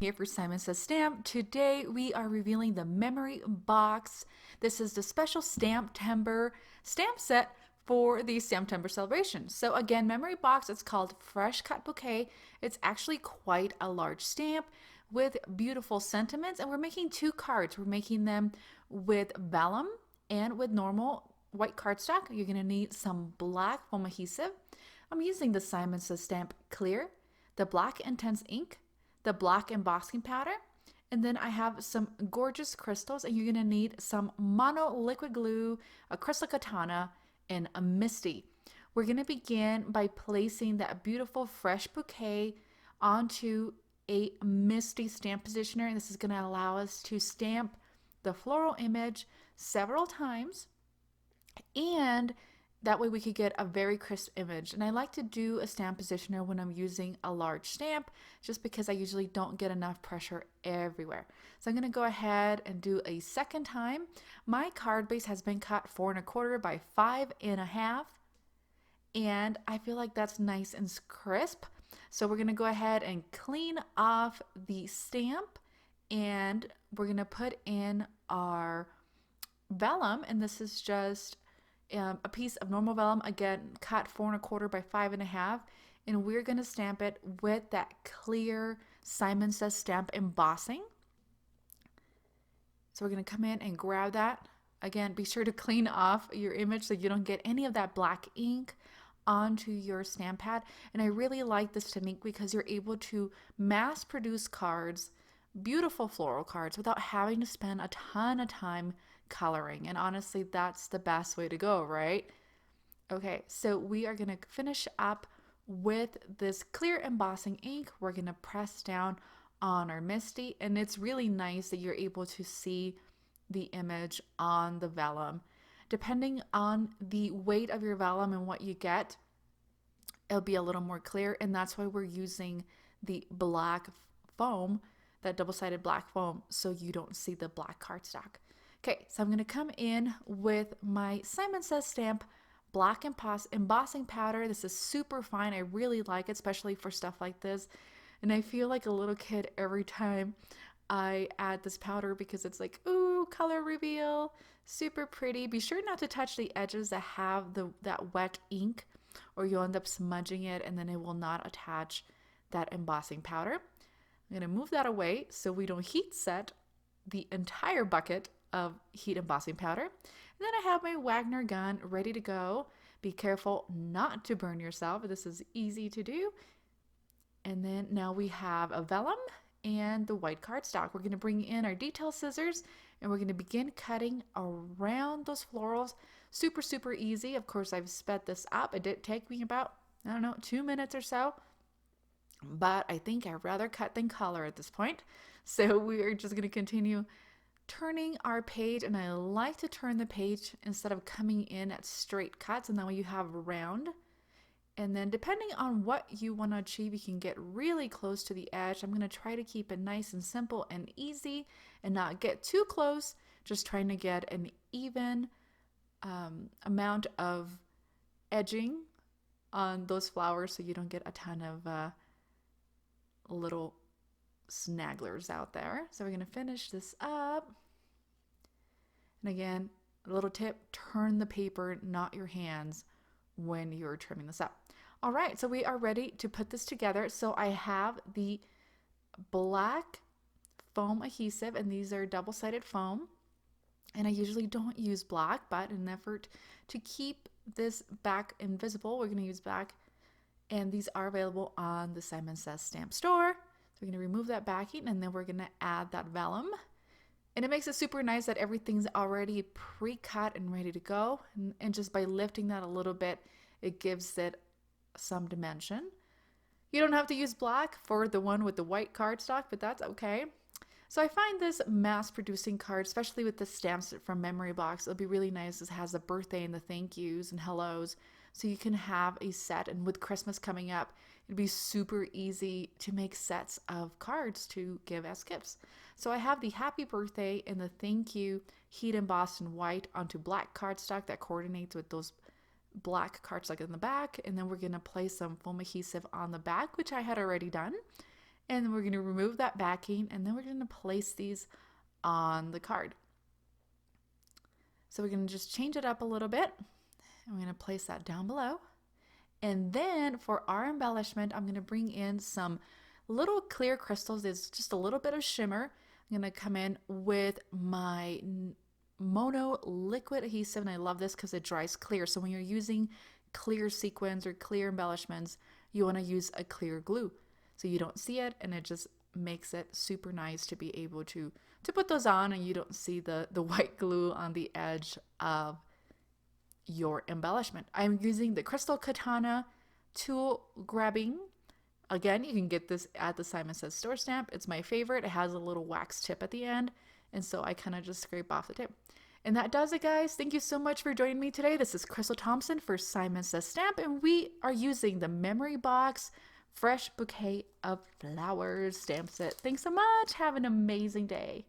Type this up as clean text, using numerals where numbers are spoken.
Here for Simon Says Stamp. Today we are revealing the memory box. This is the special Stamptember stamp set for the Stamptember celebration. So again, memory box, it's called Fresh Cut Bouquet. It's actually quite a large stamp with beautiful sentiments, and we're making two cards. We're making them with vellum and with normal white cardstock. You're going to need some black foam adhesive. I'm using the Simon Says Stamp Clear, the black intense ink, the black embossing powder, and then I have some gorgeous crystals, and you're going to need some mono liquid glue, a crystal katana, and a misty. We're going to begin by placing that beautiful fresh bouquet onto a misty stamp positioner, and this is going to allow us to stamp the floral image several times, and that way we could get a very crisp image. And I like to do a stamp positioner when I'm using a large stamp, just because I usually don't get enough pressure everywhere. So I'm going to go ahead and do a second time. My card base has been cut 4 1/4 by 5 1/2, and I feel like that's nice and crisp. So we're going to go ahead and clean off the stamp, and we're going to put in our vellum, and this is just a piece of normal vellum, again cut 4 1/4 by 5 1/2, and we're going to stamp it with that clear Simon Says Stamp embossing. So we're going to come in and grab that. Again, be sure to clean off your image so you don't get any of that black ink onto your stamp pad. And I really like this technique because you're able to mass produce cards, beautiful floral cards, without having to spend a ton of time coloring. And honestly, that's the best way to go, right? Okay, so we are going to finish up with this clear embossing ink. We're going to press down on our misty, and it's really nice that you're able to see the image on the vellum. Depending on the weight of your vellum and what you get, it'll be a little more clear, and that's why we're using the black foam, that double-sided black foam, so you don't see the black cardstock. Okay, so I'm going to come in with my Simon Says Stamp black embossing powder. This is super fine. I really like it, especially for stuff like this. And I feel like a little kid every time I add this powder, because it's like, ooh, color reveal, super pretty. Be sure not to touch the edges that have that wet ink, or you'll end up smudging it, and then it will not attach that embossing powder. I'm going to move that away so we don't heat set the entire bucket of heat embossing powder. And then I have my Wagner gun ready to go. Be careful not to burn yourself. This is easy to do. And then now we have a vellum and the white cardstock. We're going to bring in our detail scissors, and we're going to begin cutting around those florals. Super, super easy. Of course, I've sped this up. It did take me about, 2 minutes or so. But I think I'd rather cut than color at this point. So we are just going to continue turning our page, and I like to turn the page instead of coming in at straight cuts, and that way you have round. And then depending on what you want to achieve, you can get really close to the edge. I'm going to try to keep it nice and simple and easy and not get too close, just trying to get an even amount of edging on those flowers so you don't get a ton of little snagglers out there. So we're going to finish this up. And again, a little tip, turn the paper, not your hands, when you're trimming this up. All right, so we are ready to put this together. So I have the black foam adhesive, and these are double-sided foam. And I usually don't use black, but in an effort to keep this back invisible, we're going to use black. And these are available on the Simon Says Stamp store. So we're going to remove that backing, and then we're going to add that vellum. And it makes it super nice that everything's already pre-cut and ready to go. And just by lifting that a little bit, it gives it some dimension. You don't have to use black for the one with the white cardstock, but that's okay. So I find this mass-producing card, especially with the stamps from Memory Box, it'll be really nice. It has the birthday and the thank yous and hellos. So you can have a set, and with Christmas coming up, it'd be super easy to make sets of cards to give as gifts. So I have the happy birthday and the thank you heat embossed in white onto black cardstock that coordinates with those black cardstock in the back. And then we're going to place some foam adhesive on the back, which I had already done. And then we're going to remove that backing, and then we're going to place these on the card. So we're going to just change it up a little bit. I'm going to place that down below. And then for our embellishment, I'm going to bring in some little clear crystals. There's just a little bit of shimmer. I'm going to come in with my mono liquid adhesive, and I love this because it dries clear. So when you're using clear sequins or clear embellishments, you want to use a clear glue so you don't see it, and it just makes it super nice to be able to put those on, and you don't see the white glue on the edge of your embellishment. I'm using the Crystal Katana tool grabbing. Again, you can get this at the Simon Says store stamp. It's my favorite. It has a little wax tip at the end, and so I kind of just scrape off the tip. And that does it, guys. Thank you so much for joining me today. This is Crystal Thompson for Simon Says Stamp, and we are using the Memory Box Fresh Bouquet of Flowers stamp set. Thanks so much. Have an amazing day.